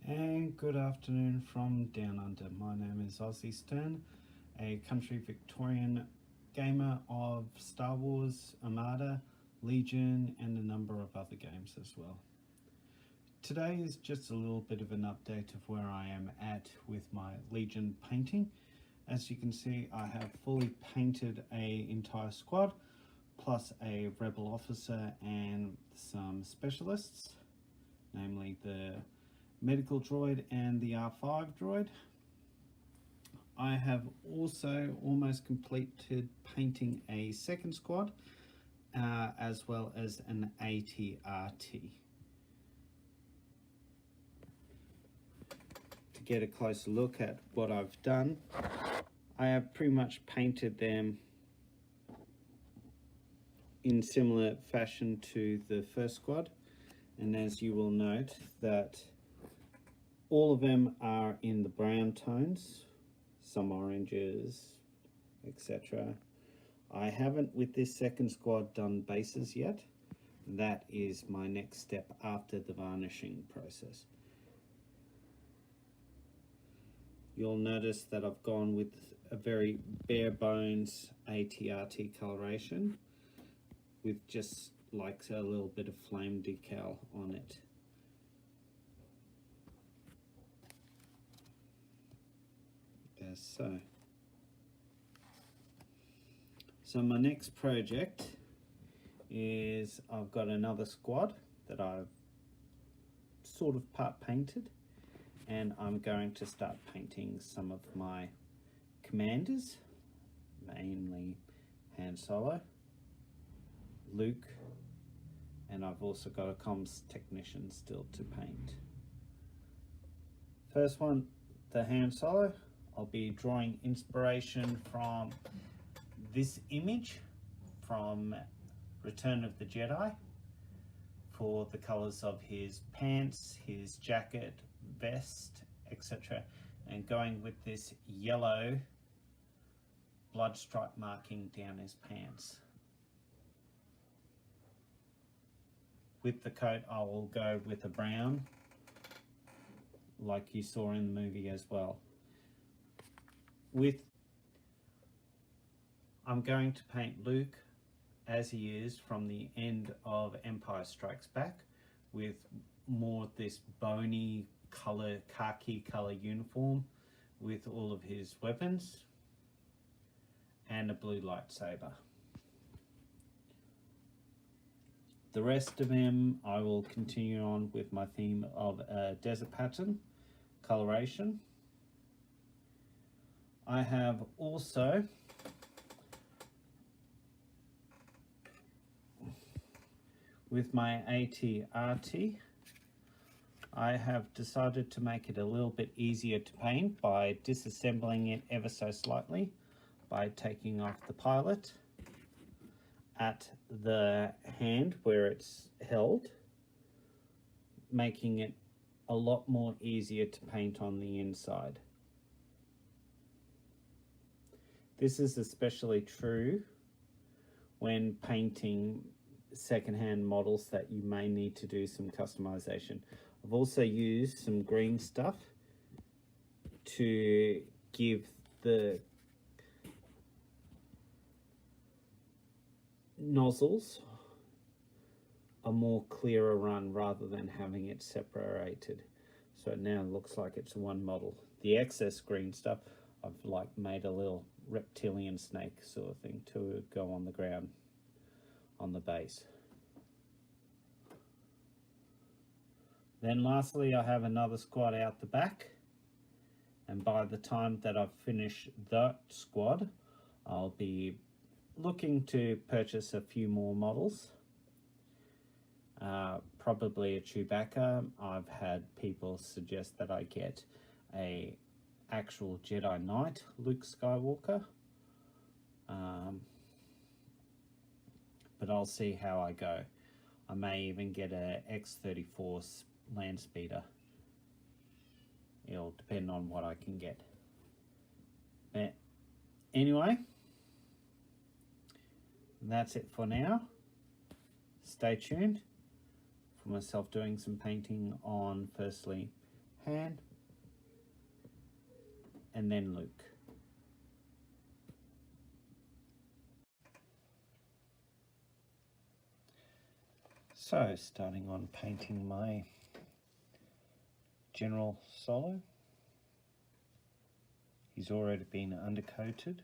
And good afternoon from Down Under. My name is Ozzy Stern, a country Victorian gamer of Star Wars, Armada, Legion, and a number of other games as well. Today is just a little bit of an update of where I am at with my Legion painting. As you can see, I have fully painted an entire squad, plus a rebel officer and some specialists, namely the medical droid and the R5 droid. I have also almost completed painting a second squad, as well as an AT-RT. To get a closer look at what I've done, I have pretty much painted them in similar fashion to the first squad, and as you will note that all of them are in the brown tones, some oranges, etc. I haven't with this second squad done bases yet. That is my next step after the varnishing process. You'll notice that I've gone with a very bare bones AT-RT coloration with just like a little bit of flame decal on it. As so my next project is I've got another squad that I've sort of part painted, and I'm going to start painting some of my commanders, mainly Han Solo, Luke, and I've also got a comms technician still to paint. First one, the Han Solo. I'll be drawing inspiration from this image from Return of the Jedi for the colors of his pants, his jacket, vest, etc. And going with this yellow blood stripe marking down his pants. With the coat, I will go with a brown, like you saw in the movie as well. I'm going to paint Luke as he is from the end of Empire Strikes Back, with more of this bony color, khaki color uniform with all of his weapons and a blue lightsaber. The rest of him, I will continue on with my theme of a desert pattern, coloration. I have also with my AT-RT, I have decided to make it a little bit easier to paint by disassembling it ever so slightly, by taking off the pilot at the hand where it's held, making it a lot more easier to paint on the inside. This is especially true when painting secondhand models that you may need to do some customization. I've also used some green stuff to give the nozzles a more clearer run rather than having it separated. So it now looks like it's one model. The excess green stuff, I've like made a little reptilian snake sort of thing to go on the ground on the base. Then lastly, I have another squad out the back, and by the time that I've finished that squad, I'll be looking to purchase a few more models. Probably a Chewbacca. I've had people suggest that I get a actual Jedi Knight Luke Skywalker, but I'll see how I go. I may even get a X-34 land speeder. It'll depend on what I can get. But anyway, that's it for now. Stay tuned for myself doing some painting on firstly Han, and then Luke. So, starting on painting my General Solo. He's already been undercoated.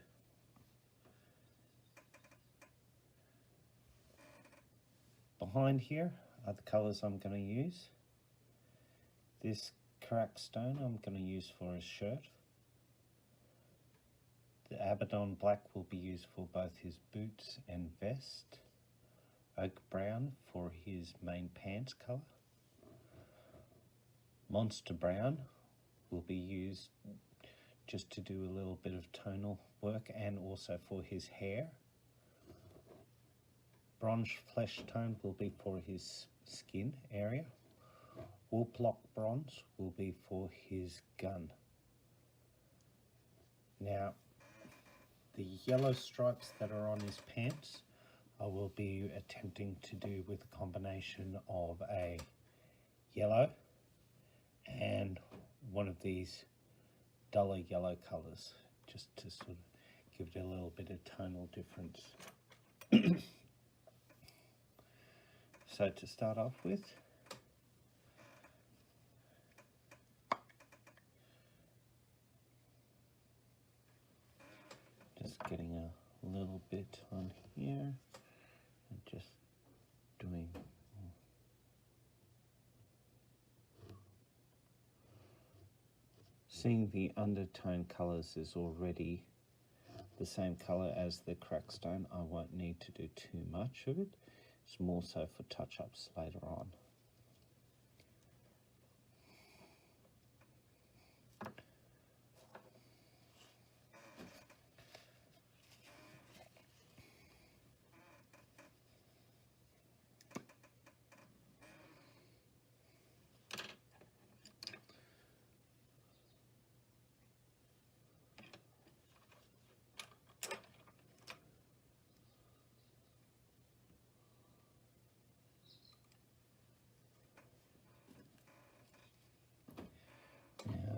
Behind here are the colours I'm going to use. This cracked stone I'm going to use for his shirt. The Abaddon black will be used for both his boots and vest. Oak brown for his main pants colour. Monster brown will be used just to do a little bit of tonal work and also for his hair. Bronze flesh tone will be for his skin area. Woolblock bronze will be for his gun. Now, the yellow stripes that are on his pants, I will be attempting to do with a combination of a yellow and one of these duller yellow colours, just to sort of give it a little bit of tonal difference. So to start off with, just getting a little bit on here and just doing seeing the undertone colours is already the same colour as the crackstone. I won't need to do too much of it. It's more so for touch-ups later on.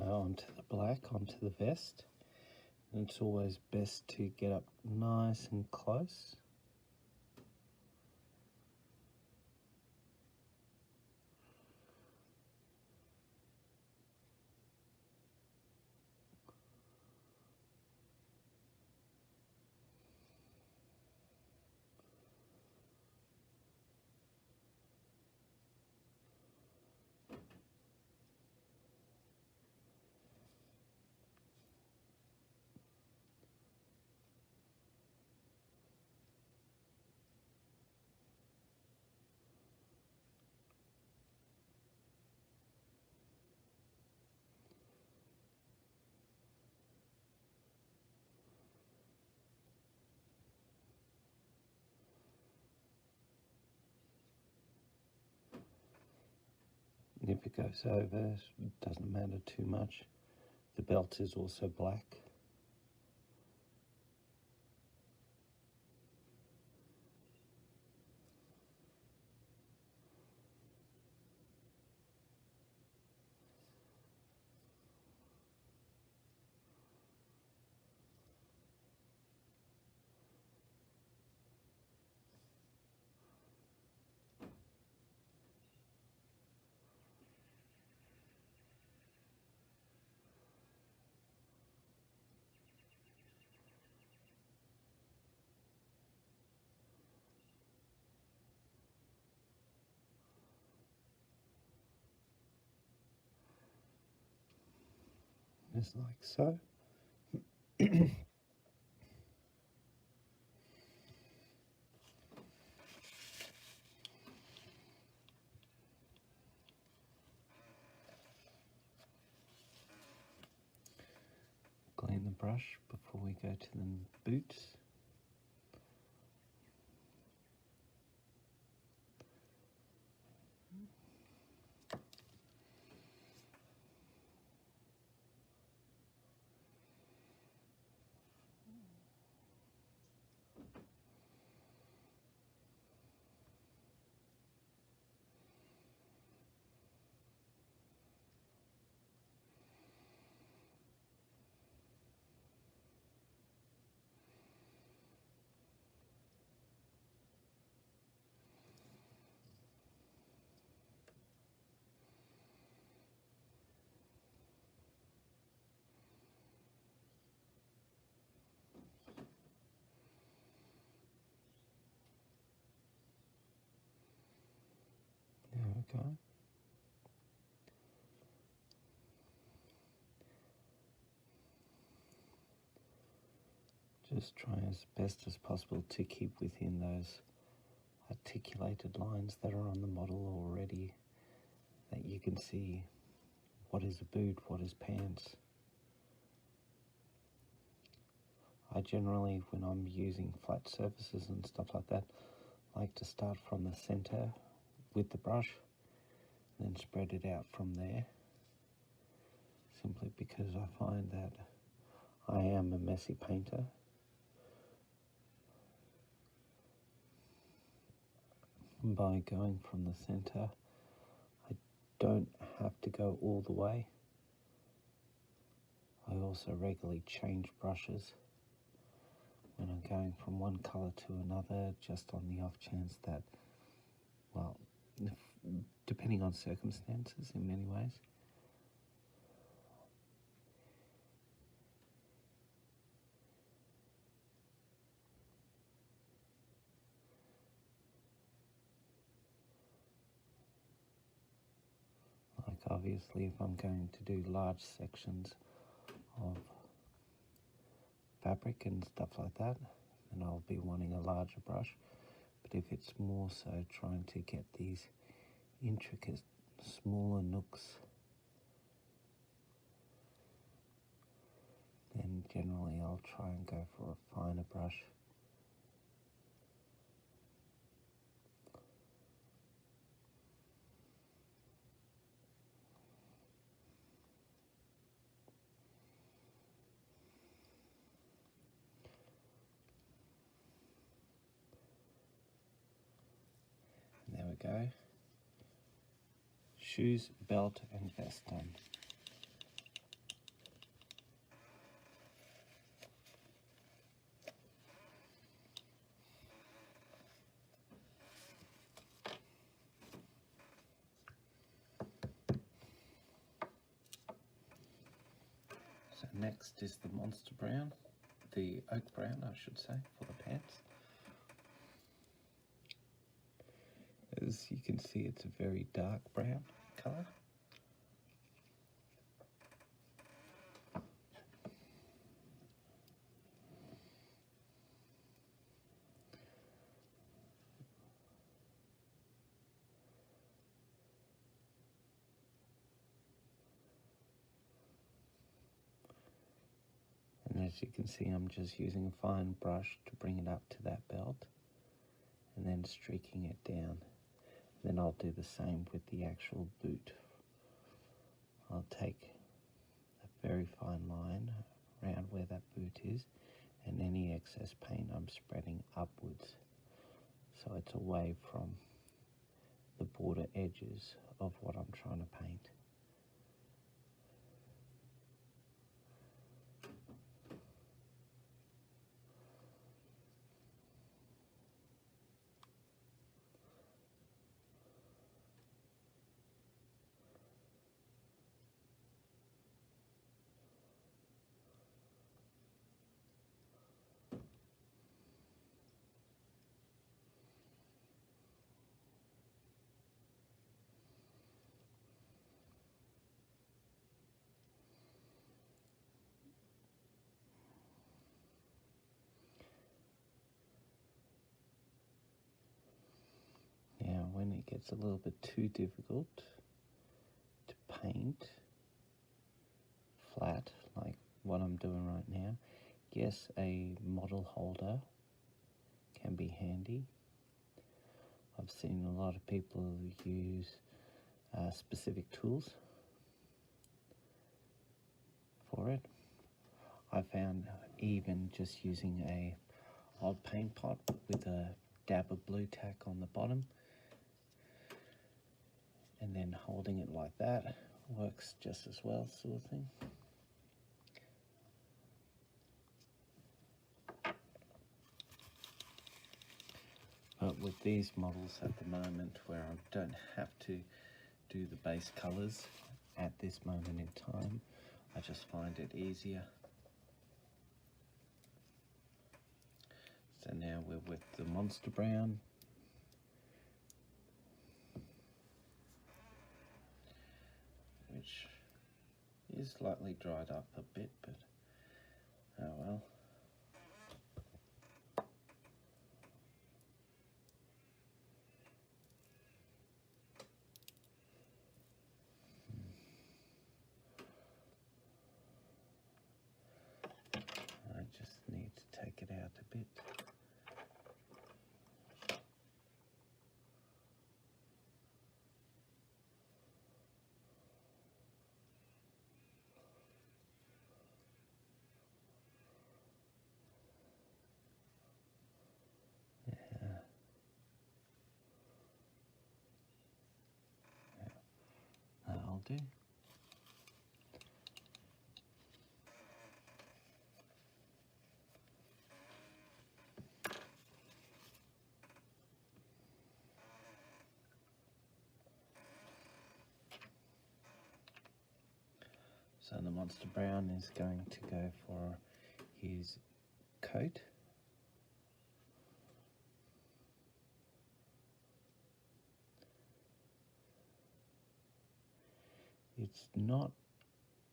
Onto the black, onto the vest. And it's always best to get up nice and close. If it goes over, it doesn't matter too much. The belt is also black. Just like so. Clean the brush before we go to the boots. go. Just try as best as possible to keep within those articulated lines that are on the model already, that you can see what is a boot, what is pants. I generally, when I'm using flat surfaces and stuff like that, like to start from the center with the brush, then spread it out from there, simply because I find that I am a messy painter. And by going from the center, I don't have to go all the way. I also regularly change brushes when I'm going from one color to another, just on the off chance that, well, depending on circumstances in many ways. Like obviously if I'm going to do large sections of fabric and stuff like that, then I'll be wanting a larger brush. But if it's more so trying to get these intricate smaller nooks, then generally I'll try and go for a finer brush. And there we go. Shoes, belt and vest done. So next is the monster brown, the oak brown I should say, for the pants. As you can see, it's a very dark brown colour. And as you can see, I'm just using a fine brush to bring it up to that belt and then streaking it down. Then I'll do the same with the actual boot. I'll take a very fine line around where that boot is, and any excess paint I'm spreading upwards, so it's away from the border edges of what I'm trying to paint. Now, when it gets a little bit too difficult to paint flat, like what I'm doing right now, yes, a model holder can be handy. I've seen a lot of people use specific tools for it. I found even just using a old paint pot with a dab of blue tack on the bottom and then holding it like that works just as well, sort of thing. But with these models at the moment, where I don't have to do the base colours at this moment in time, I just find it easier. So now we're with the monster brown. which is slightly dried up a bit, but oh well. I just need to take it out a bit. That'll do. So the Monster Brown is going to go for his coat.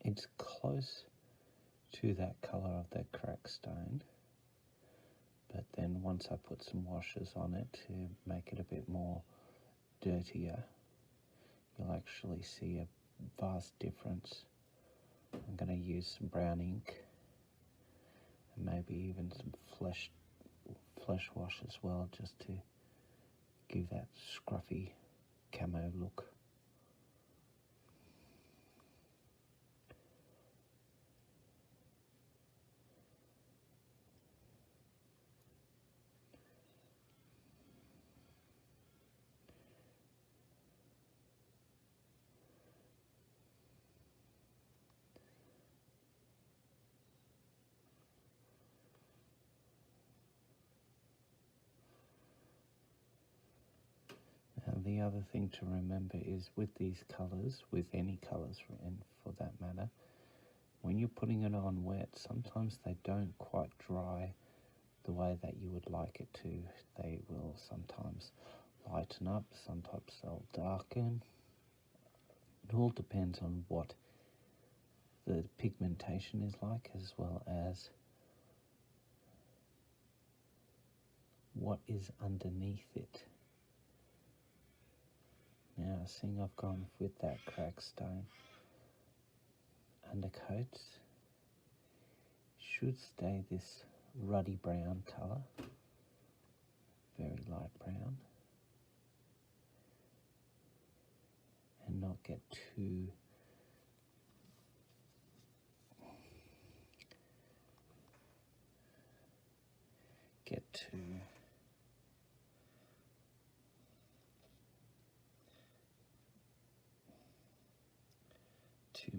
It's close to that colour of the crack stone, but then once I put some washes on it to make it a bit more dirtier, you'll actually see a vast difference. I'm going to use some brown ink and maybe even some flesh wash as well, just to give that scruffy camo look. The other thing to remember is with these colours, with any colours for that matter, when you're putting it on wet, sometimes they don't quite dry the way that you would like it to. They will sometimes lighten up, sometimes they'll darken. It all depends on what the pigmentation is like, as well as what is underneath it. Now, seeing I've gone with that crack stone undercoats, should stay this ruddy brown colour, very light brown, and not get too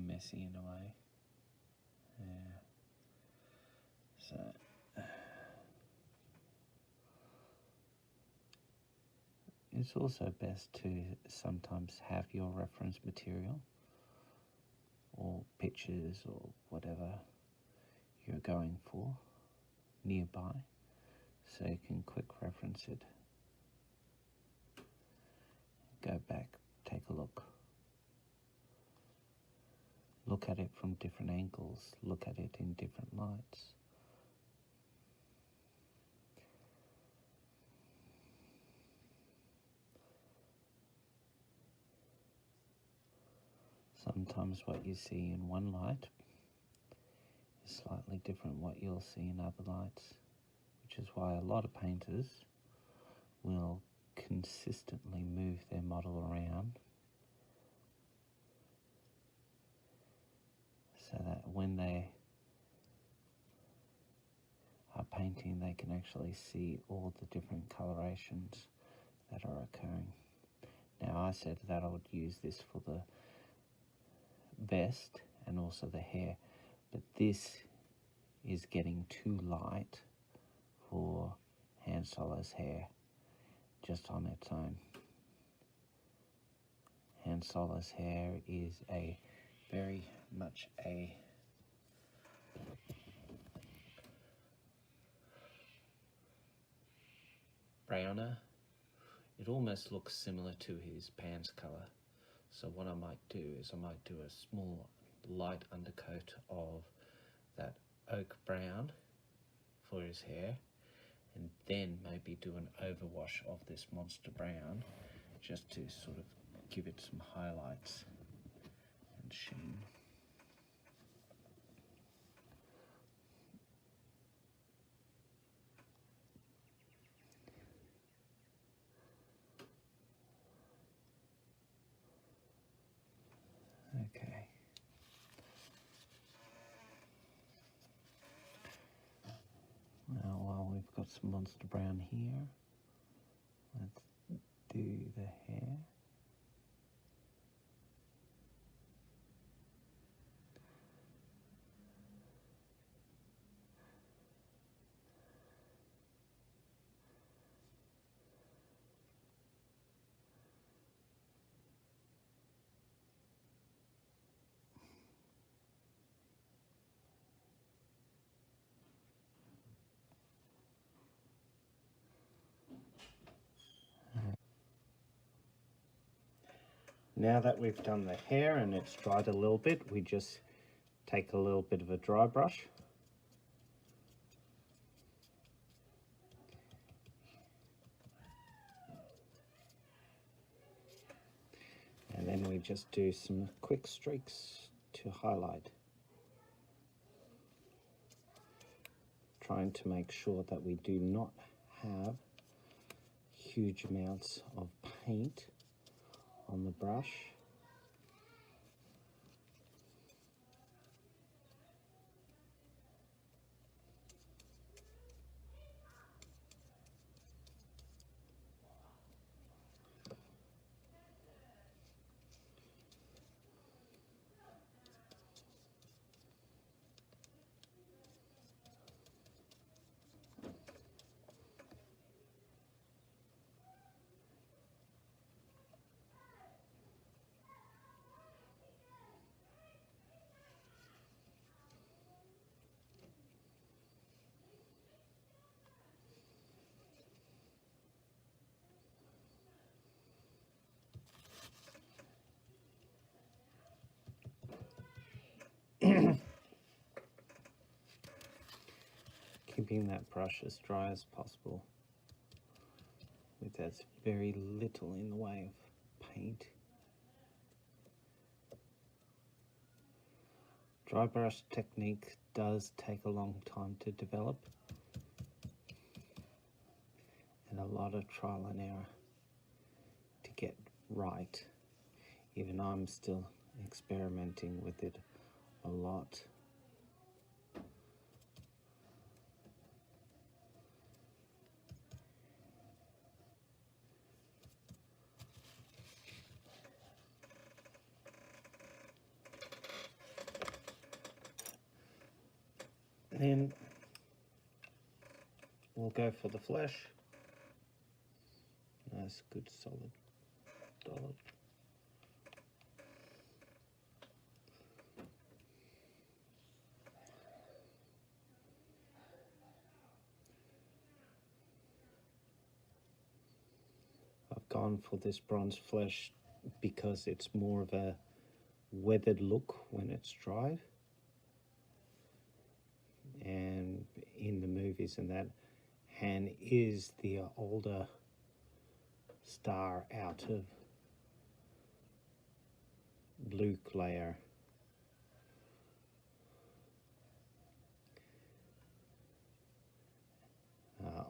messy in a way. Yeah. So it's also best to sometimes have your reference material or pictures or whatever you're going for nearby, so you can quick reference it. Go back, take a look. Look at it from different angles, look at it in different lights. Sometimes what you see in one light is slightly different what you'll see in other lights, which is why a lot of painters will consistently move their model around so that when they are painting, they can actually see all the different colorations that are occurring. Now, I said that I would use this for the vest and also the hair, but this is getting too light for Han Solo's hair just on its own. Han Solo's hair is very much a browner. It almost looks similar to his pants colour, So what I might do is I might do a small light undercoat of that oak brown for his hair, and then maybe do an overwash of this monster brown just to sort of give it some highlights and sheen. Okay. Now while we've got some monster brown here, let's do the hair. Now that we've done the hair and it's dried a little bit, we just take a little bit of a dry brush and then we just do some quick streaks to highlight, trying to make sure that we do not have huge amounts of paint on the brush. Keeping that brush as dry as possible with as very little in the way of paint. Dry brush technique does take a long time to develop and a lot of trial and error to get right. Even I'm still experimenting with it a lot. Then we'll go for the flesh. Nice, good, solid dollop. I've gone for this bronze flesh because it's more of a weathered look when it's dry. And in the movies and that, Han is the older star out of Luke Leia.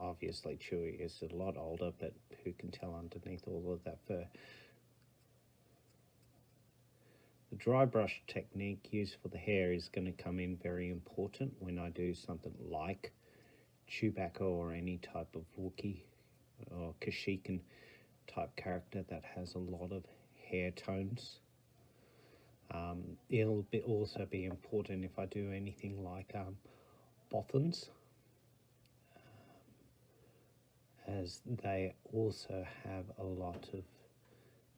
Obviously Chewie is a lot older, but who can tell underneath all of that fur? The dry brush technique used for the hair is going to come in very important when I do something like Chewbacca or any type of Wookiee or Kashyyykan type character that has a lot of hair tones. It'll also be important if I do anything like Bothans, as they also have a lot of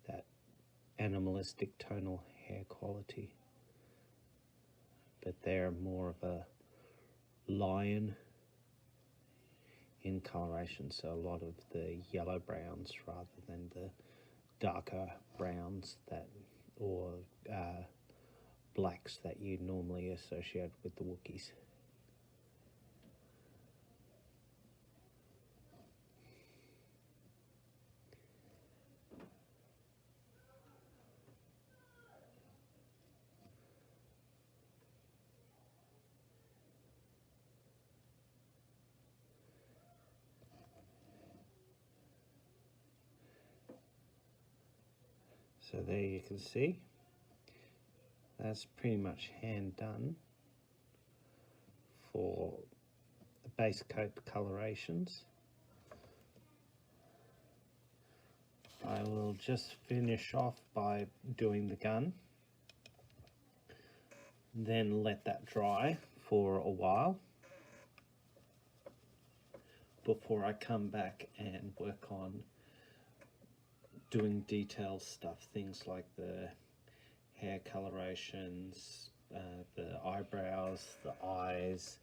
that animalistic tonal hair quality, but they're more of a lion in coloration, so a lot of the yellow browns rather than the darker browns that or blacks that you normally associate with the Wookiees. So there you can see, that's pretty much hand done for the base coat colorations. I will just finish off by doing the gun, then let that dry for a while before I come back and work on doing detail stuff, things like the hair colorations, the eyebrows, the eyes,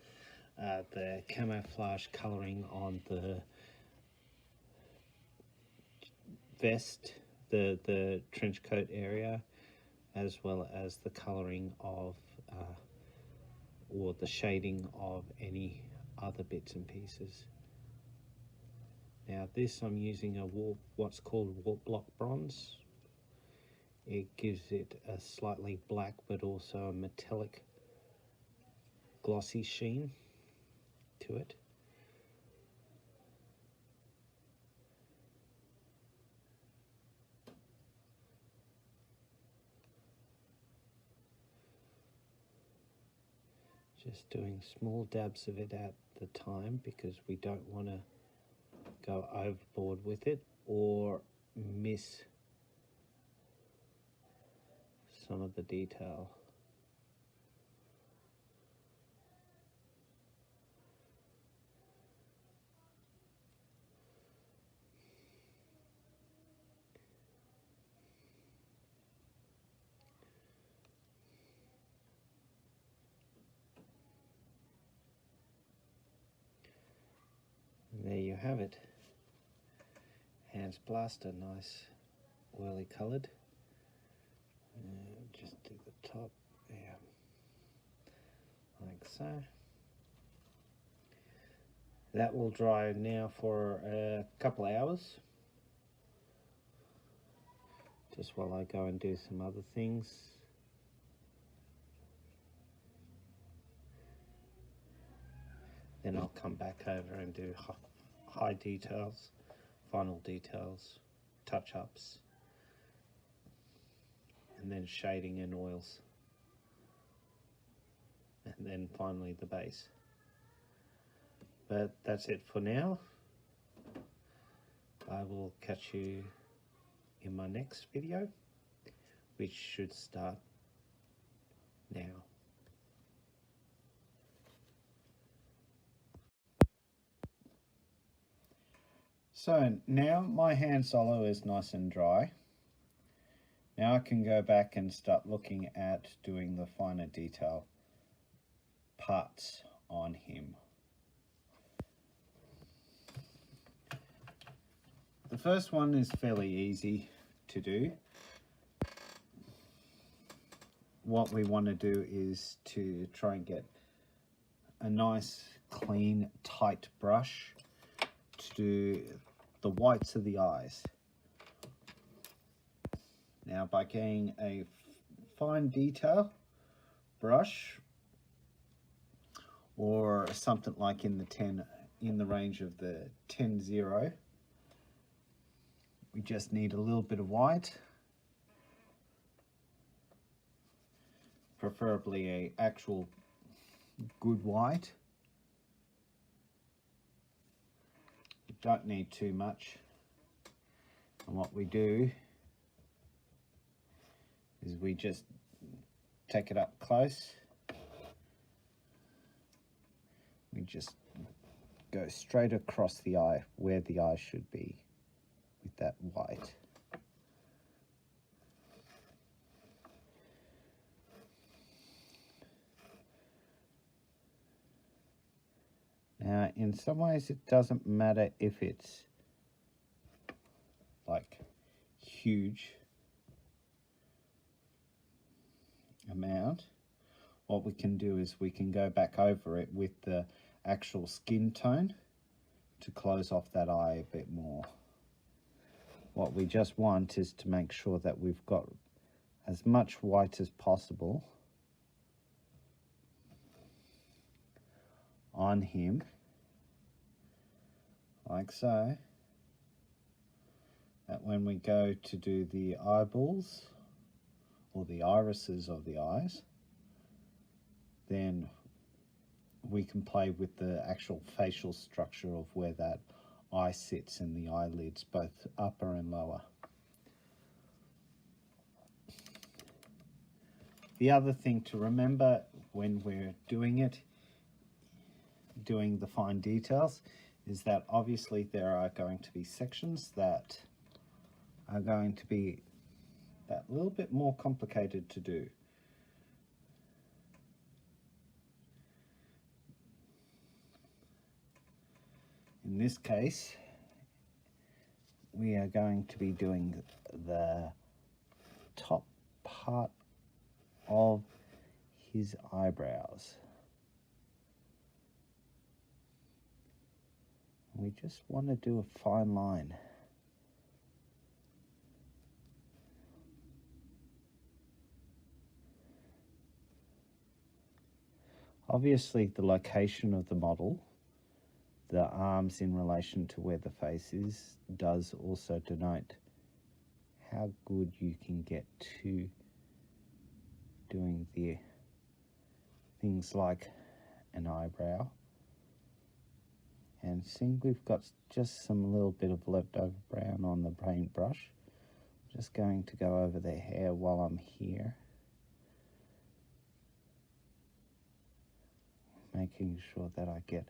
the camouflage coloring on the vest, the trench coat area, as well as the coloring of or the shading of any other bits and pieces. Now this, I'm using a what's called warp block bronze. It gives it a slightly black but also a metallic glossy sheen to it. Just doing small dabs of it at the time because we don't want to go overboard with it or miss some of the detail. And there you have it. Hans Blaster, nice oily coloured. Just do the top, yeah, like so. That will dry now for a couple of hours, just while I go and do some other things. Then I'll come back over and do high details, final details, touch-ups, and then shading and oils, and then finally the base. But that's it for now. I will catch you in my next video, which should start now. So now my hand solo is nice and dry. Now I can go back and start looking at doing the finer detail parts on him. The first one is fairly easy to do. What we want to do is to try and get a nice, clean, tight brush to do the whites of the eyes. Now by getting a fine detail brush or something like in the range of the 10-0, we just need a little bit of white, preferably a actual good white. You don't need too much. And what we do is we just take it up close. We just go straight across the eye where the eye should be with that white. Now, in some ways it doesn't matter if it's like huge amount, what we can do is we can go back over it with the actual skin tone to close off that eye a bit more. What we just want is to make sure that we've got as much white as possible on him, like so, that when we go to do the eyeballs or the irises of the eyes, then we can play with the actual facial structure of where that eye sits in the eyelids, both upper and lower. The other thing to remember when we're doing it, doing the fine details, is that obviously there are going to be sections that are going to be that little bit more complicated to do. In this case, we are going to be doing the top part of his eyebrows. We just want to do a fine line. Obviously, the location of the model, the arms in relation to where the face is, does also denote how good you can get to doing the things like an eyebrow. And seeing we've got just some little bit of leftover brown on the paintbrush, just going to go over their hair while I'm here, making sure that I get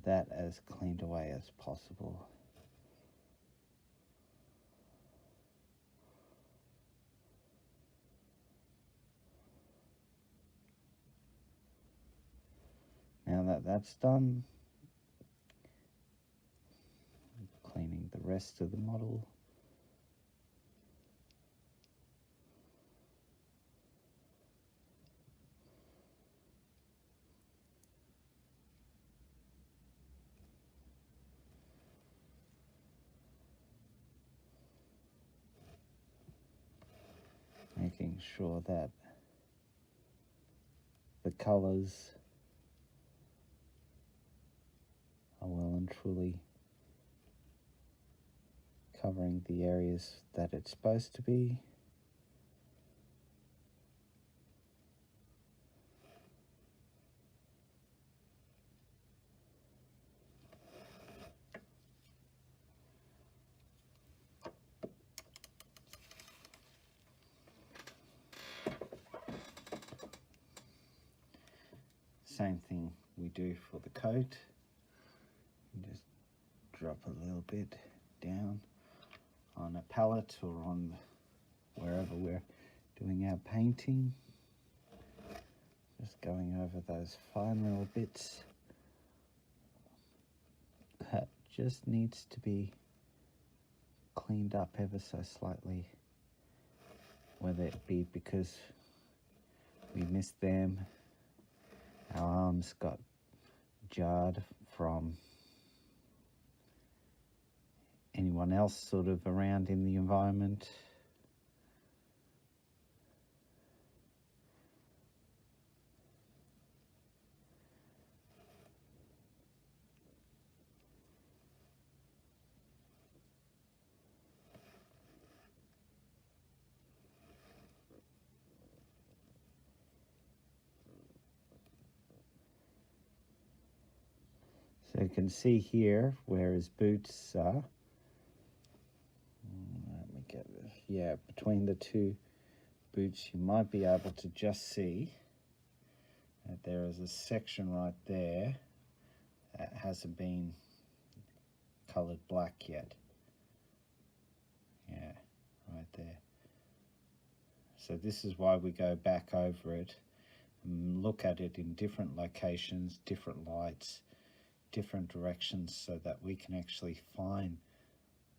that as cleaned away as possible. Now that that's done, cleaning the rest of the model. Making sure that the colors are well and truly covering the areas that it's supposed to be. Same thing we do for the coat. Just drop a little bit down on a palette or on wherever we're doing our painting. Just going over those fine little bits that just needs to be cleaned up ever so slightly, whether it be because we missed them, our arms got jarred from anyone else sort of around in the environment. So you can see here where his boots are. Let me get this. Yeah, between the two boots, you might be able to just see that there is a section right there that hasn't been colored black yet. Yeah, right there. So this is why we go back over it and look at it in different locations, different lights, different directions, so that we can actually find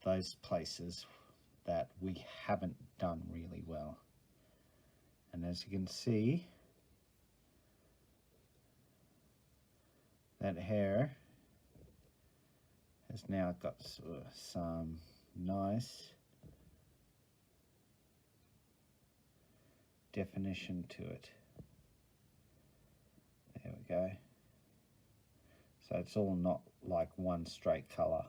those places that we haven't done really well. And as you can see, that hair has now got some nice definition to it. There we go. So it's all not like one straight colour.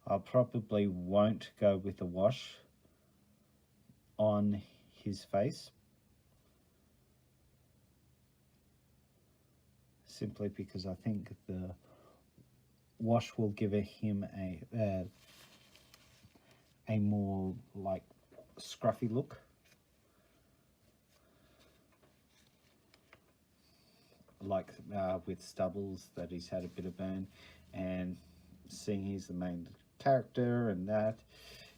I probably won't go with a wash on his face, simply because I think the wash will give him a more like scruffy look. Like with Stubbles, that he's had a bit of burn, and seeing he's the main character and that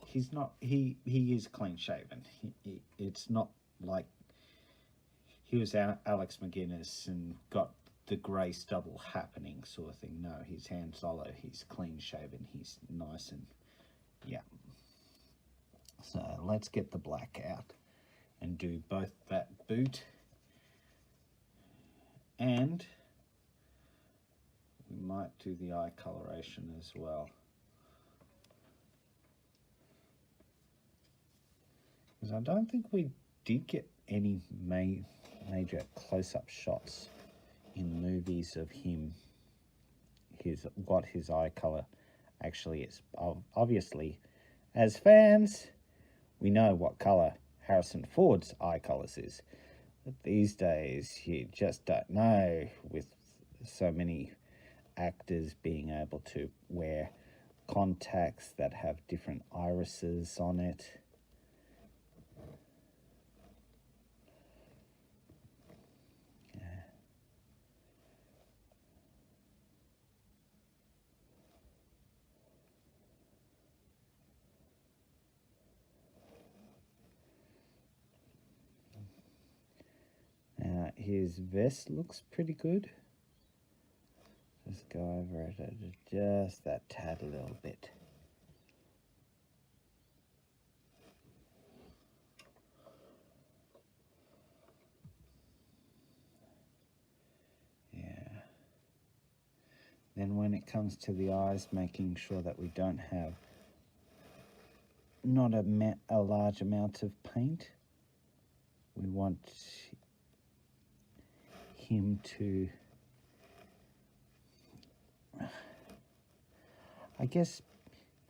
he's not, he is clean shaven. It's not like he was Alex McGuinness and got the grey stubble happening sort of thing. No, he's Han Solo, he's clean shaven, he's nice, and yeah. So let's get the black out and do both that boot, and we might do the eye coloration as well. Because I don't think we did get any major close-up shots in movies of him, what his eye color actually is. Obviously, as fans, we know what color Harrison Ford's eye colors is. But these days, you just don't know, with so many actors being able to wear contacts that have different irises on it. His vest looks pretty good. Just go over it just that tad a little bit. Yeah. Then when it comes to the eyes, making sure that we don't have not a large amount of paint. We want him to, I guess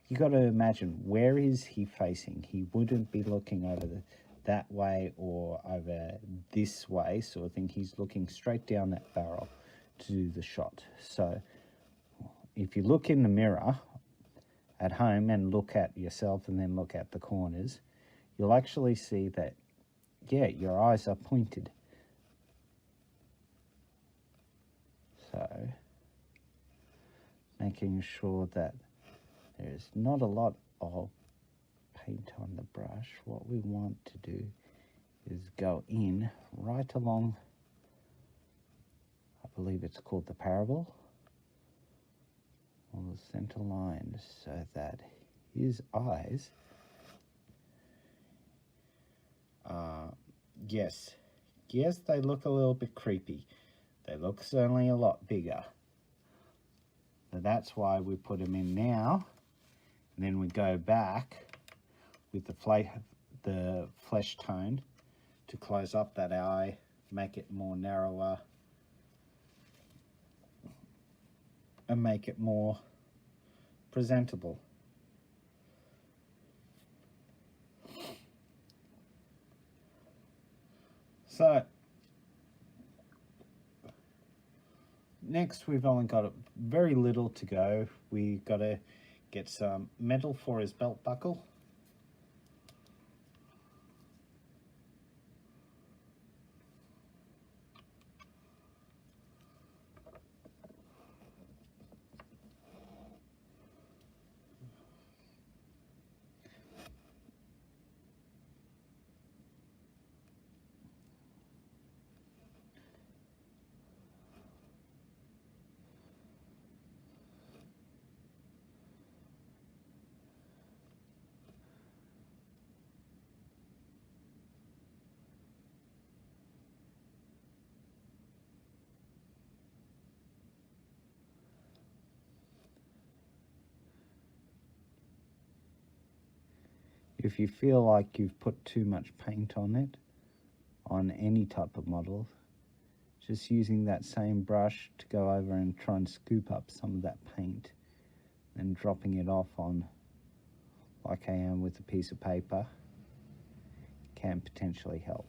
you got to imagine, where is he facing? He wouldn't be looking over that way or over this way sort of thing. He's looking straight down that barrel to do the shot. So if you look in the mirror at home and look at yourself and then look at the corners, you'll actually see that, yeah, your eyes are pointed. So making sure that there's not a lot of paint on the brush. What we want to do is go in right along, I believe it's called the parable, on the center line, so that his eyes, yes, they look a little bit creepy. They look certainly a lot bigger. So that's why we put them in now. And then we go back with the flesh tone to close up that eye, make it more narrower, and make it more presentable. So next, we've only got very little to go. We got to get some metal for his belt buckle. If you feel like you've put too much paint on it, on any type of model, just using that same brush to go over and try and scoop up some of that paint and dropping it off on, like I am with a piece of paper, can potentially help.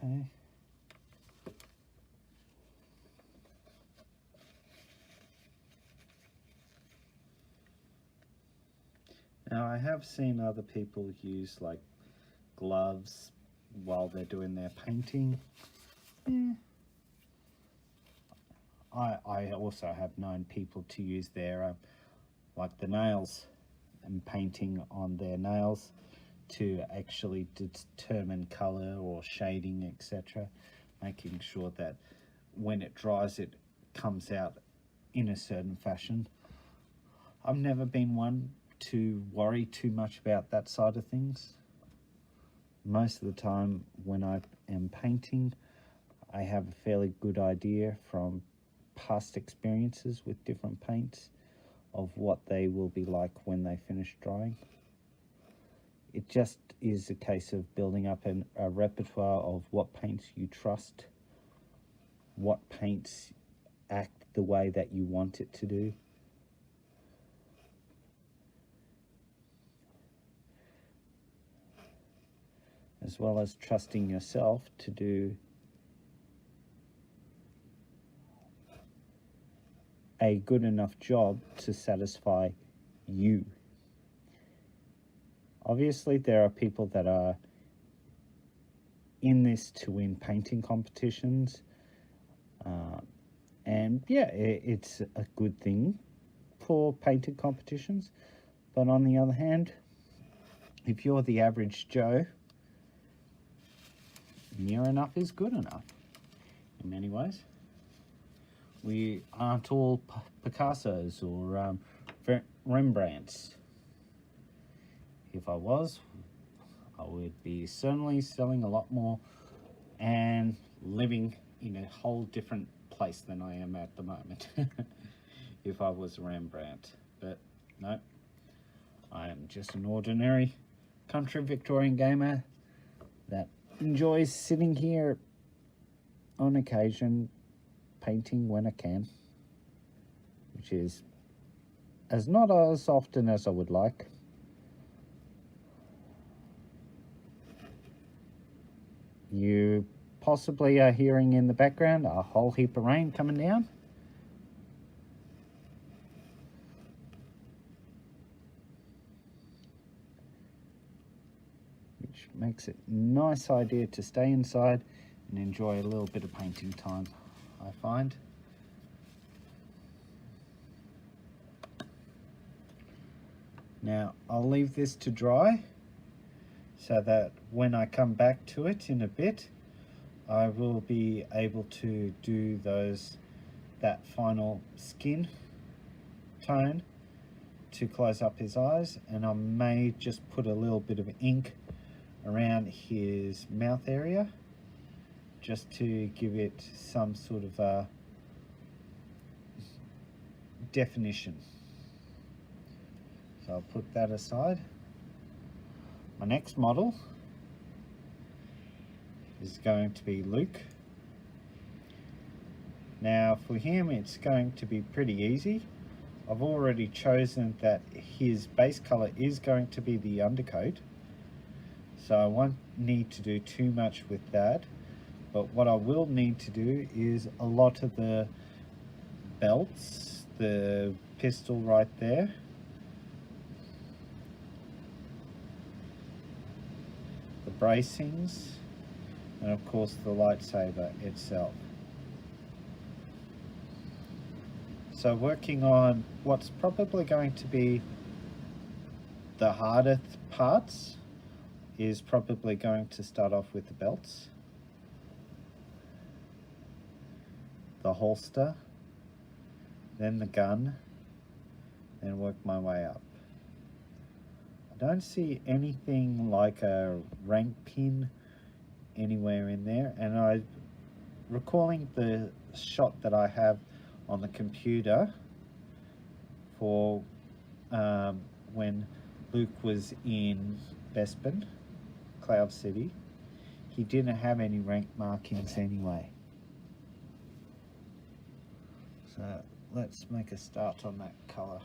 Okay. Now I have seen other people use like gloves while they're doing their painting. I also have known people to use their like the nails and painting on their nails to actually determine color or shading, etc., making sure that when it dries it comes out in a certain fashion. I've never been one to worry too much about that side of things. Most of the time when I am painting, I have a fairly good idea from past experiences with different paints of what they will be like when they finish drying. It just is a case of building up a repertoire of what paints you trust, what paints act the way that you want it to do. As well as trusting yourself to do a good enough job to satisfy you. Obviously, there are people that are in this to win painting competitions, and yeah, it's a good thing for painting competitions. But on the other hand, if you're the average Joe, near enough is good enough in many ways. We aren't all Picassos or Rembrandts. If I was, I would be certainly selling a lot more and living in a whole different place than I am at the moment if I was a Rembrandt. But no, I am just an ordinary country Victorian gamer that enjoys sitting here on occasion painting when I can, which is not as often as I would like. You possibly are hearing in the background a whole heap of rain coming down. Which makes it a nice idea to stay inside and enjoy a little bit of painting time, I find. Now I'll leave this to dry so that when I come back to it in a bit, I will be able to do that final skin tone to close up his eyes, and I may just put a little bit of ink around his mouth area just to give it some sort of a definition. So I'll put that aside. My next model is going to be Luke. Now for him it's going to be pretty easy. I've already chosen that his base color is going to be the undercoat, so I won't need to do too much with that. But what I will need to do is a lot of the belts, the pistol right there, the bracings, and of course the lightsaber itself. So working on what's probably going to be the hardest parts is probably going to start off with the belts, the holster, then the gun, then work my way up. I don't see anything like a rank pin anywhere in there, and I recalling the shot that I have on the computer for when Luke was in Bespin, Cloud City, he didn't have any rank markings anyway. So let's make a start on that colour.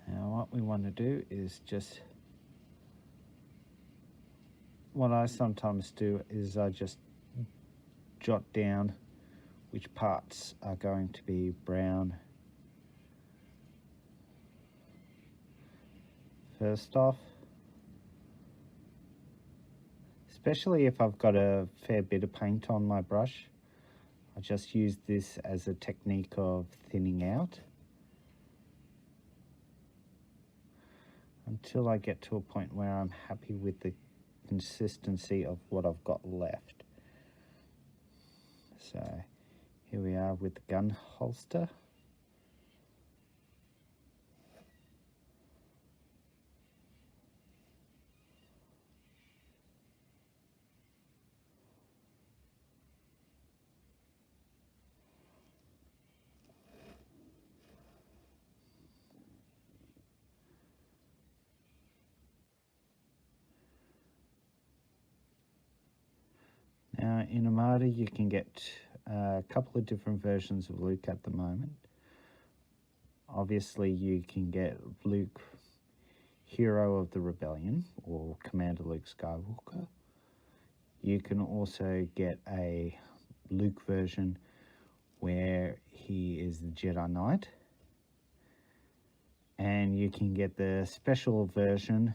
Now what we want to do is just, what I sometimes do is I just jot down which parts are going to be brown. First off, especially if I've got a fair bit of paint on my brush, I just use this as a technique of thinning out until I get to a point where I'm happy with the consistency of what I've got left. So here we are with the gun holster. Now in Armada you can get a couple of different versions of Luke at the moment. Obviously you can get Luke, Hero of the Rebellion, or Commander Luke Skywalker. You can also get a Luke version where he is the Jedi Knight. And you can get the special version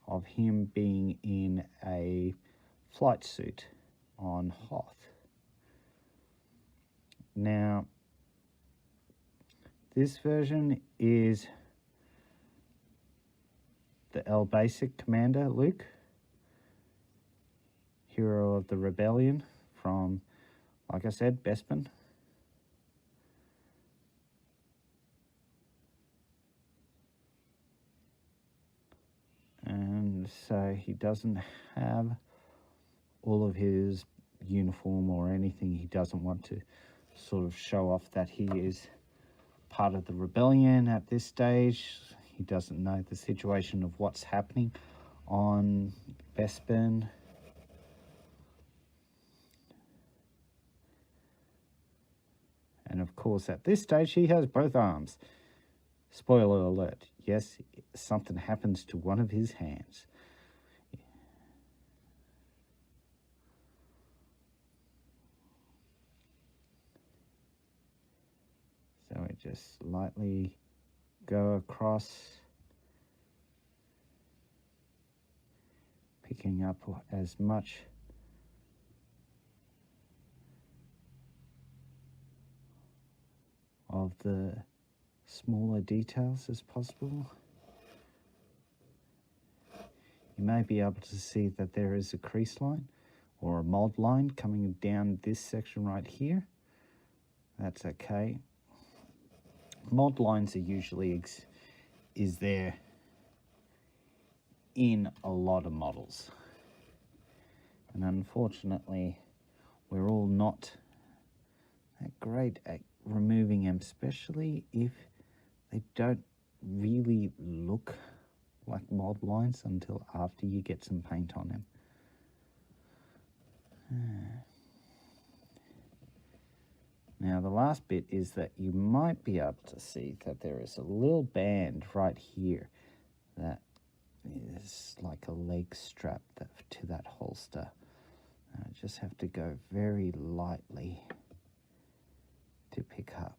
of him being in a flight suit on Hoth. Now, this version is the L Basic Commander Luke, Hero of the Rebellion from, like I said, Bespin. And so he doesn't have all of his uniform or anything. He doesn't want to sort of show off that he is part of the rebellion at this stage. He doesn't know the situation of what's happening on Bespin. And of course at this stage he has both arms. Spoiler alert, yes, something happens to one of his hands. So I just lightly go across, picking up as much of the smaller details as possible. You may be able to see that there is a crease line or a mold line coming down this section right here. That's okay. Mold lines are usually is there in a lot of models, and unfortunately we're all not that great at removing them, especially if they don't really look like mold lines until after you get some paint on them. Now the last bit is that you might be able to see that there is a little band right here that is like a leg strap to that holster. I just have to go very lightly to pick up.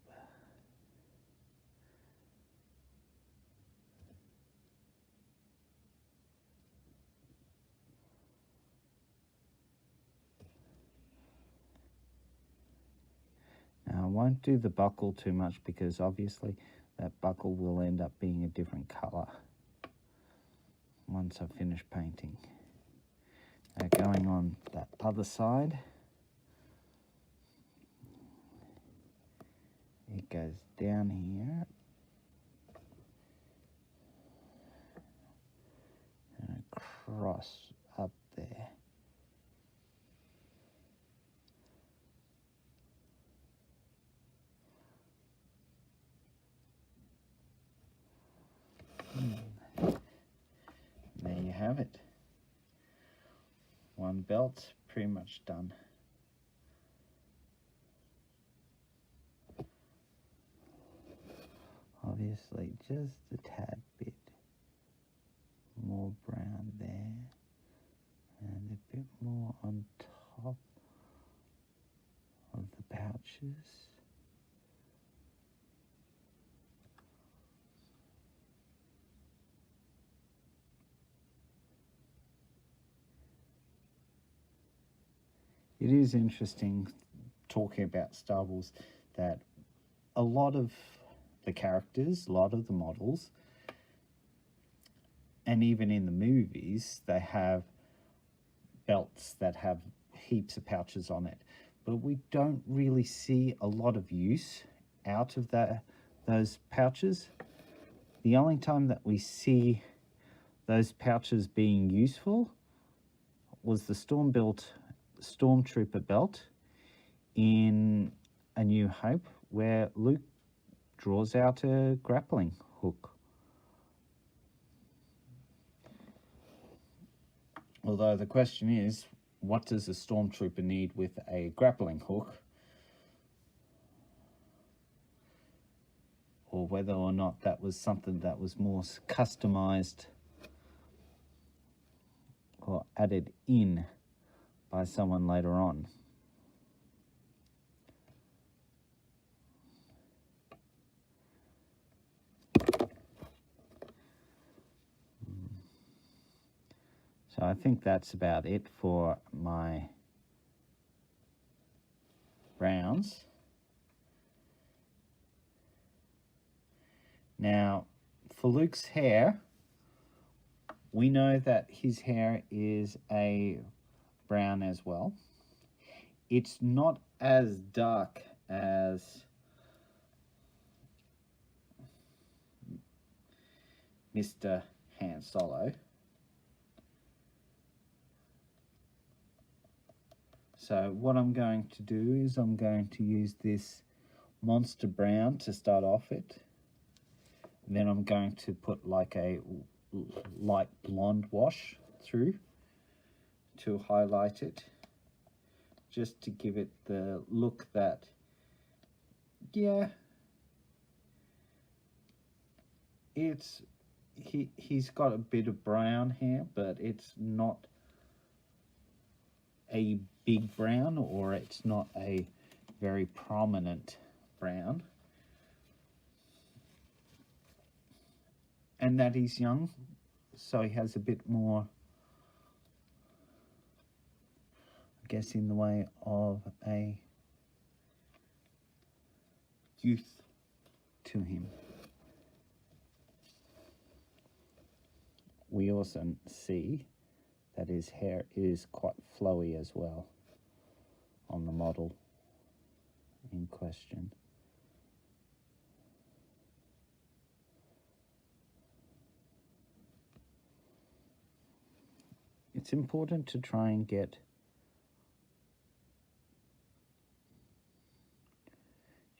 Now I won't do the buckle too much because obviously that buckle will end up being a different colour once I finish painting. Now going on that other side, it goes down here and across up there. There you have it. One belt pretty much done. Obviously just a tad bit more brown there and a bit more on top of the pouches. It is interesting talking about Star Wars that a lot of the characters, a lot of the models, and even in the movies, they have belts that have heaps of pouches on it. But we don't really see a lot of use out of those pouches. The only time that we see those pouches being useful was the Stormtrooper belt in A New Hope, where Luke draws out a grappling hook. Although the question is, what does a Stormtrooper need with a grappling hook? Or whether or not that was something that was more customized or added in by someone later on. So I think that's about it for my browns. Now, for Luke's hair, we know that his hair is a brown as well. It's not as dark as Mr. Han Solo. So what I'm going to do is I'm going to use this Monster Brown to start off it. And then I'm going to put like a light blonde wash through to highlight it, just to give it the look that, yeah, he's got a bit of brown hair, but it's not a big brown, or it's not a very prominent brown. And that he's young, so he has a bit more, I guess, in the way of a youth to him. We also see that his hair is quite flowy as well on the model in question. It's important to try and get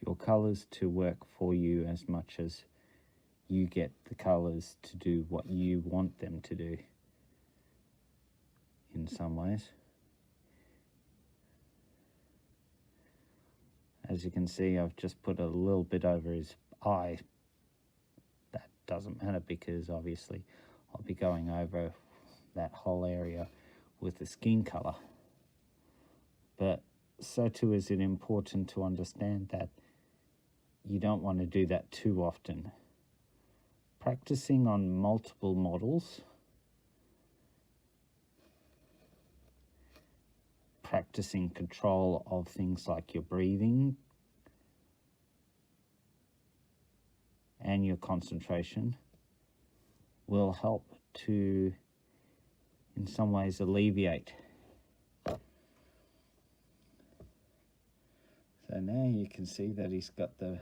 your colors to work for you as much as you get the colors to do what you want them to do in some ways. As you can see, I've just put a little bit over his eye. That doesn't matter because obviously I'll be going over that whole area with the skin color. But so too is it important to understand that you don't want to do that too often. Practicing on multiple models, practicing control of things like your breathing and and your concentration will help to, in some ways, alleviate. So now you can see that he's got the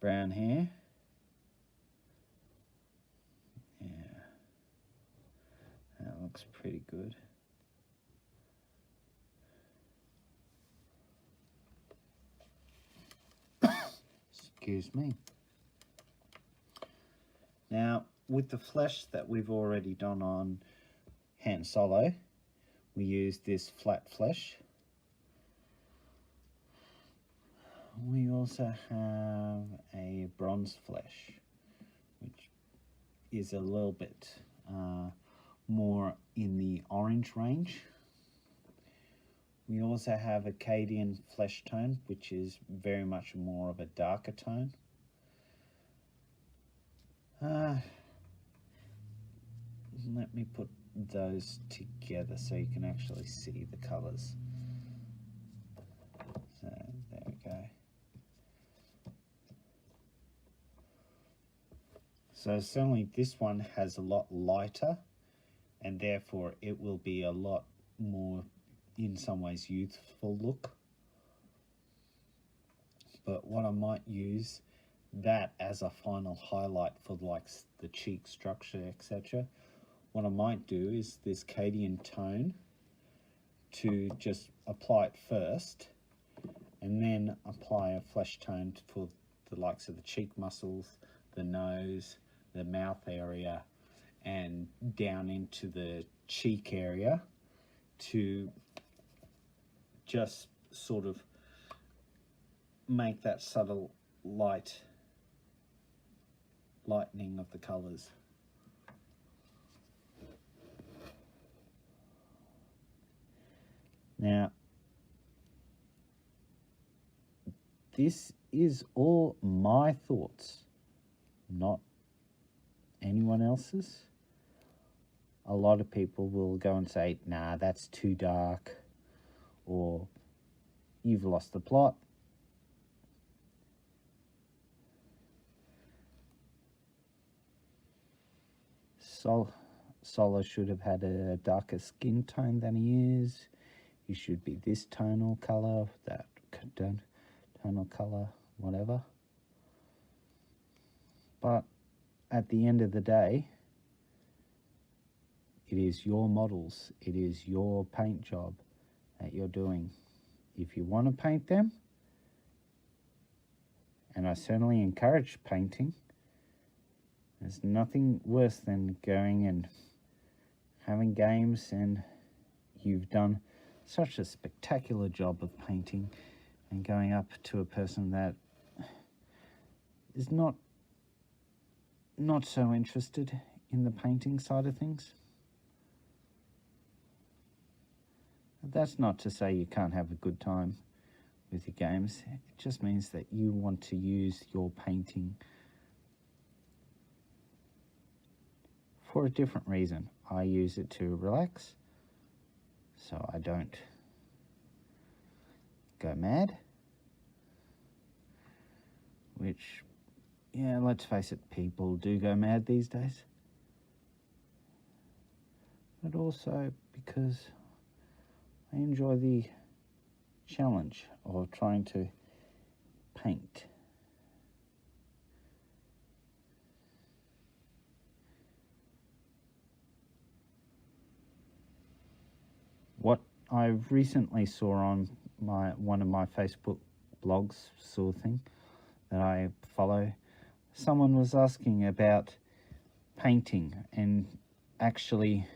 brown hair. Yeah, that looks pretty good. Excuse me. Now, with the flesh that we've already done on Han Solo, we use this flat flesh. We also have a bronze flesh, which is a little bit more in the orange range. We also have a Cadian flesh tone, which is very much more of a darker tone. Let me put those together so you can actually see the colours. So there we go. So certainly this one has a lot lighter, and therefore it will be a lot more, in some ways, youthful look. But what I might use that as a final highlight for like the cheek structure, etc. What I might do is this Cadian tone to just apply it first, and then apply a flesh tone for the likes of the cheek muscles, the nose, the mouth area, and down into the cheek area to just sort of make that subtle lightening of the colours. Now, this is all my thoughts, not anyone else's. A lot of people will go and say, nah, that's too dark, or you've lost the plot. Solo should have had a darker skin tone than he is. He should be this tonal colour, that tonal colour, whatever. But at the end of the day, it is your models, it is your paint job that you're doing. If you want to paint them, and I certainly encourage painting, there's nothing worse than going and having games and you've done such a spectacular job of painting, and going up to a person that is not so interested in the painting side of things. That's not to say you can't have a good time with your games. It just means that you want to use your painting for a different reason. I use it to relax, so I don't go mad. Which, yeah, let's face it, people do go mad these days. But also because I enjoy the challenge of trying to paint. What I recently saw on one of my Facebook blogs, sort of thing, that I follow, someone was asking about painting and actually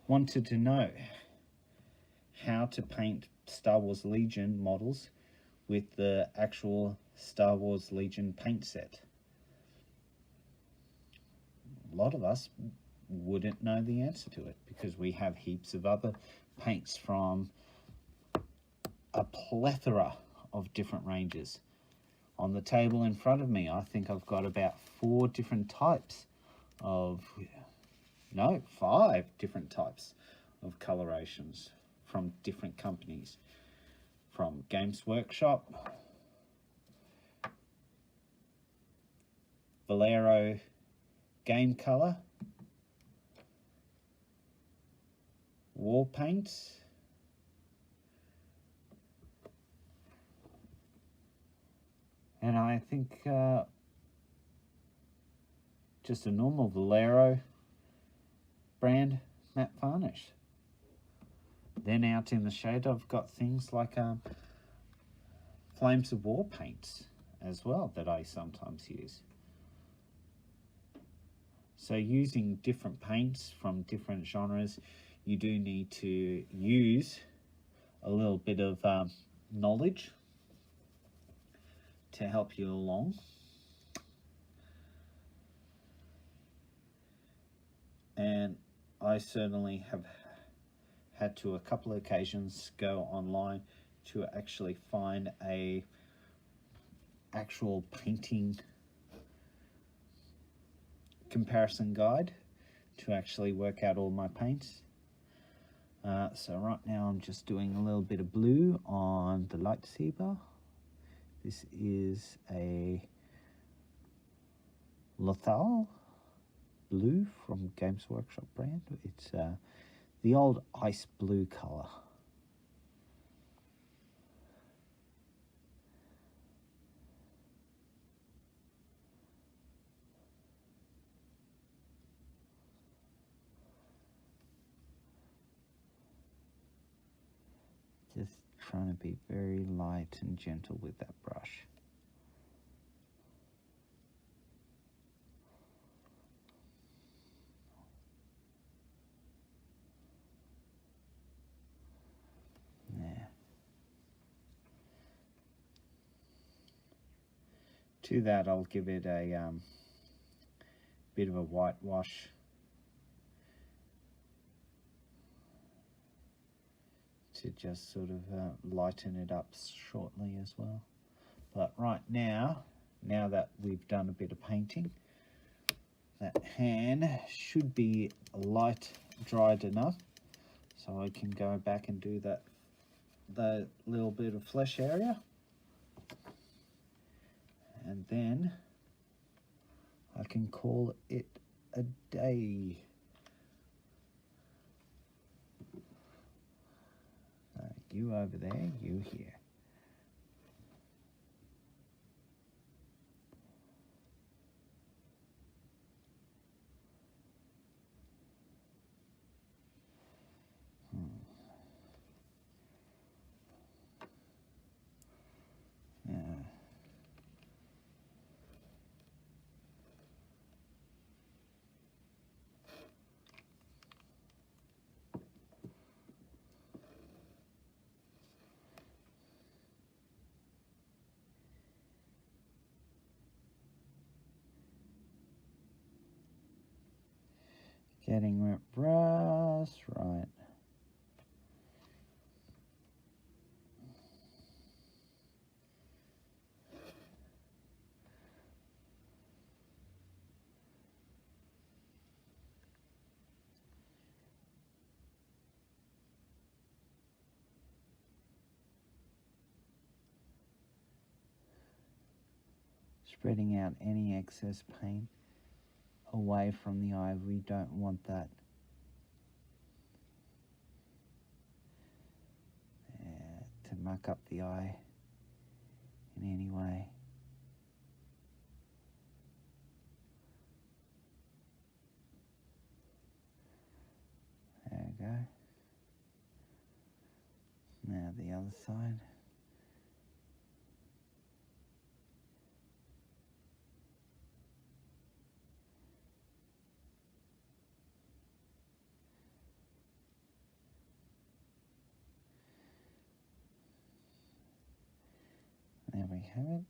wanted to know how to paint Star Wars Legion models with the actual Star Wars Legion paint set. A lot of us wouldn't know the answer to it because we have heaps of other paints from a plethora of different ranges. On the table in front of me, I think I've got about 4 different types of, no, 5 different types of colorations from different companies. From Games Workshop, Bolero Game Color wall paints. And I think just a normal Bolero brand matte varnish. Then out in the shade I've got things like Flames of War paints as well that I sometimes use. So using different paints from different genres, you do need to use a little bit of knowledge to help you along. And I certainly have had to, a couple of occasions, go online to actually find a actual painting comparison guide to actually work out all my paints. So right now I'm just doing a little bit of blue on the lightsaber. This is a Lothal blue from Games Workshop brand. It's the old ice blue color. Just trying to be very light and gentle with that brush. There. To that I'll give it a bit of a whitewash. To just sort of lighten it up shortly as well. But right now that we've done a bit of painting, that hand should be light dried enough so I can go back and do the little bit of flesh area, and then I can call it a day. You over there, you here. Yeah. Getting it just right. Spreading out any excess paint away from the eye. We don't want that to muck up the eye in any way. There we go. Now the other side. There we have it.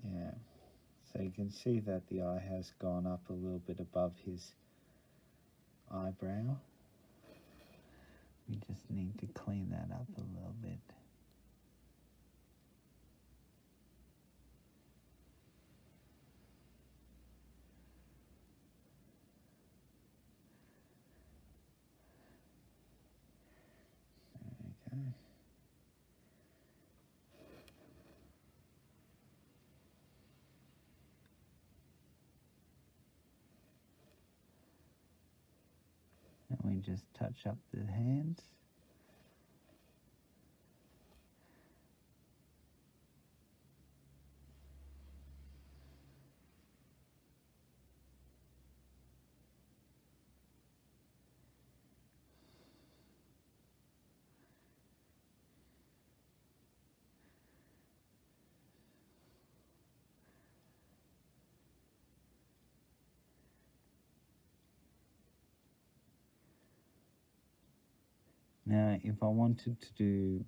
Yeah, so you can see that the eye has gone up a little bit above his eyebrow. We just need to clean that up a little bit. we just touch up the hands. Now, if I wanted to do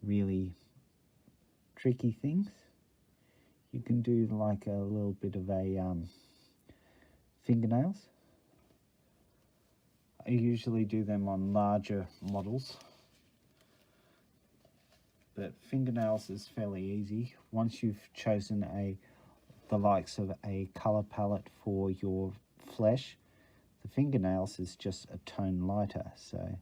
really tricky things, you can do like a little bit of a fingernails. I usually do them on larger models, but fingernails is fairly easy. Once you've chosen the likes of a color palette for your flesh, the fingernails is just a tone lighter, so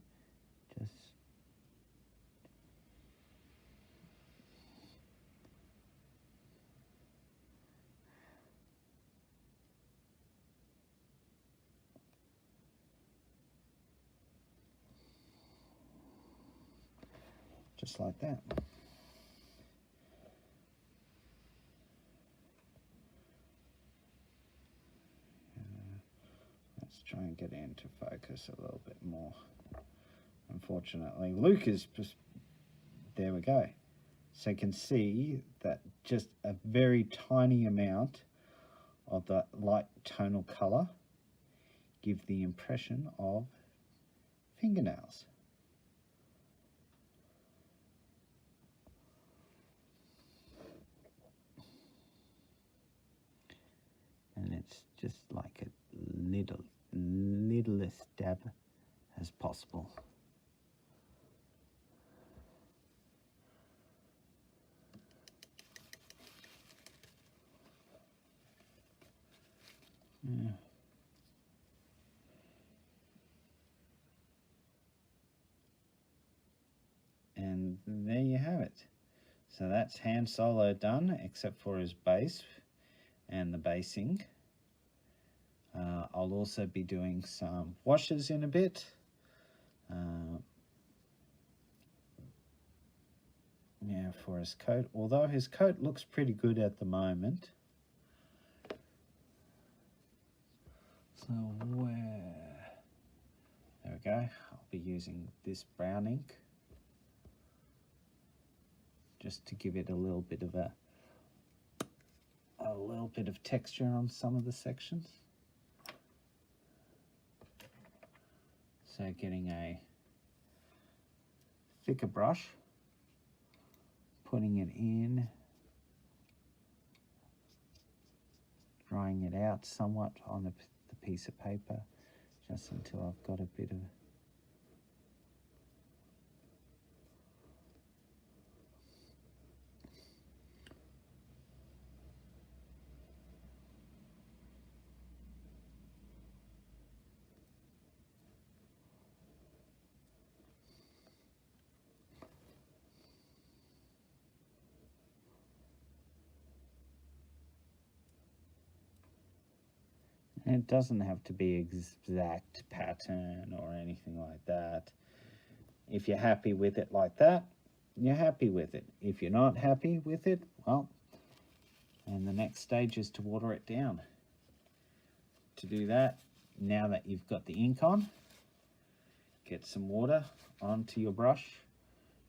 just like that. Let's try and get into focus a little bit more. Unfortunately, Luke is just, there we go. So you can see that just a very tiny amount of that light tonal color give the impression of fingernails. And it's just like a littlest dab as possible. Yeah. And there you have it. So that's Han Solo done, except for his base and the basing. I'll also be doing some washes in a bit. Yeah, for his coat, although his coat looks pretty good at the moment. So there we go. I'll be using this brown ink just to give it a little bit of texture on some of the sections. So getting a thicker brush, putting it in, drying it out somewhat on the piece of paper, just until I've got a bit of and it doesn't have to be exact pattern or anything like that. If you're happy with it like that, you're happy with it. If you're not happy with it, well, and the next stage is to water it down. To do that, now that you've got the ink on, get some water onto your brush,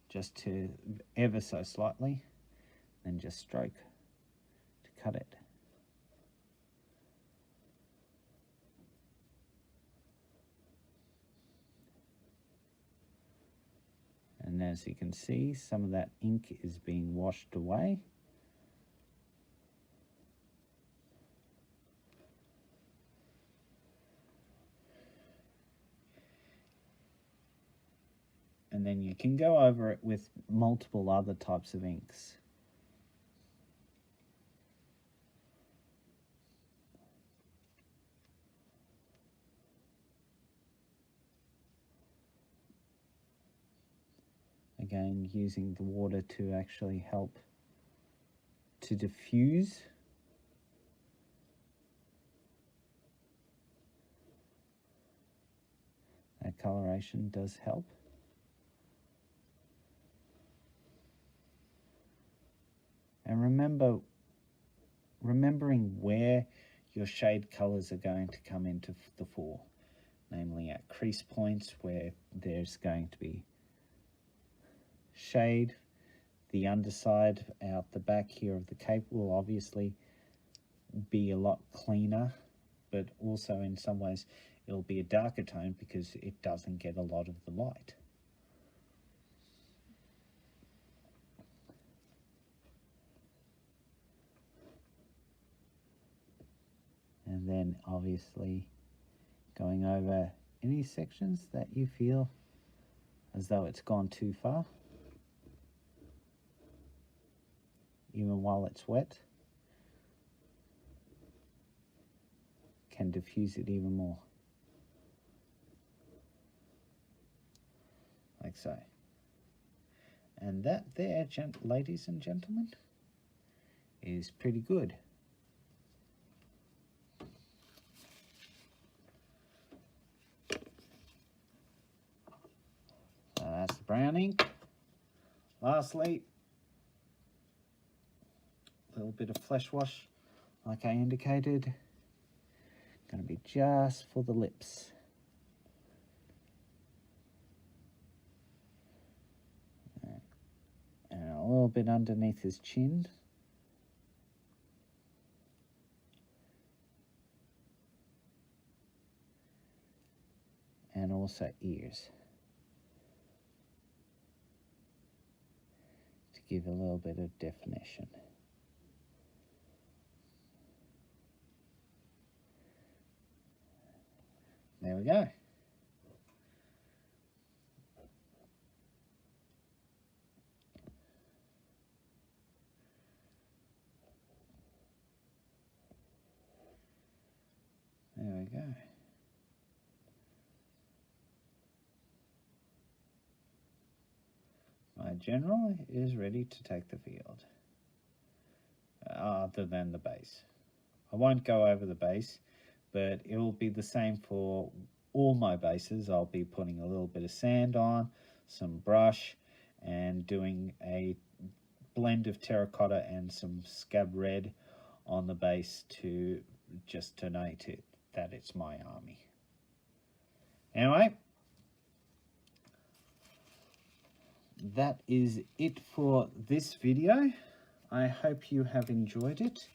just to ever so slightly, then just stroke to cut it. And as you can see, some of that ink is being washed away. And then you can go over it with multiple other types of inks. Again, using the water to actually help to diffuse. coloration does help. And remembering where your shade colours are going to come into the fore, namely at crease points where there's going to be shade. The underside out the back here of the cape will obviously be a lot cleaner, but also in some ways it'll be a darker tone because it doesn't get a lot of the light. And then obviously going over any sections that you feel as though it's gone too far, even while it's wet, can diffuse it even more. Like so. And that there, ladies and gentlemen, is pretty good. So that's the brown ink. Lastly, a little bit of flesh wash, like I indicated. Going to be just for the lips. And a little bit underneath his chin. And also ears. To give a little bit of definition. There we go. There we go. My general is ready to take the field, other than the base. I won't go over the base, but it will be the same for all my bases. I'll be putting a little bit of sand on, some brush, and doing a blend of terracotta and some scab red on the base to just denote it that it's my army. Anyway, that is it for this video. I hope you have enjoyed it.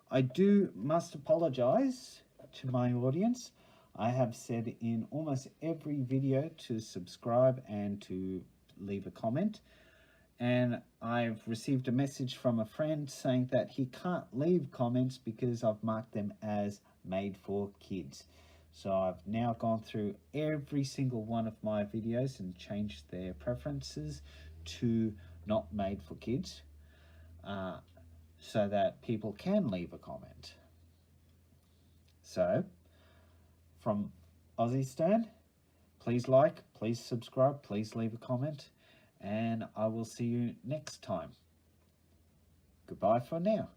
I must apologize to my audience. I have said in almost every video to subscribe and to leave a comment. And I've received a message from a friend saying that he can't leave comments because I've marked them as made for kids. So I've now gone through every single one of my videos and changed their preferences to not made for kids, so that people can leave a comment. So, from Aussie Stern, please like, please subscribe, please leave a comment, and I will see you next time. Goodbye for now.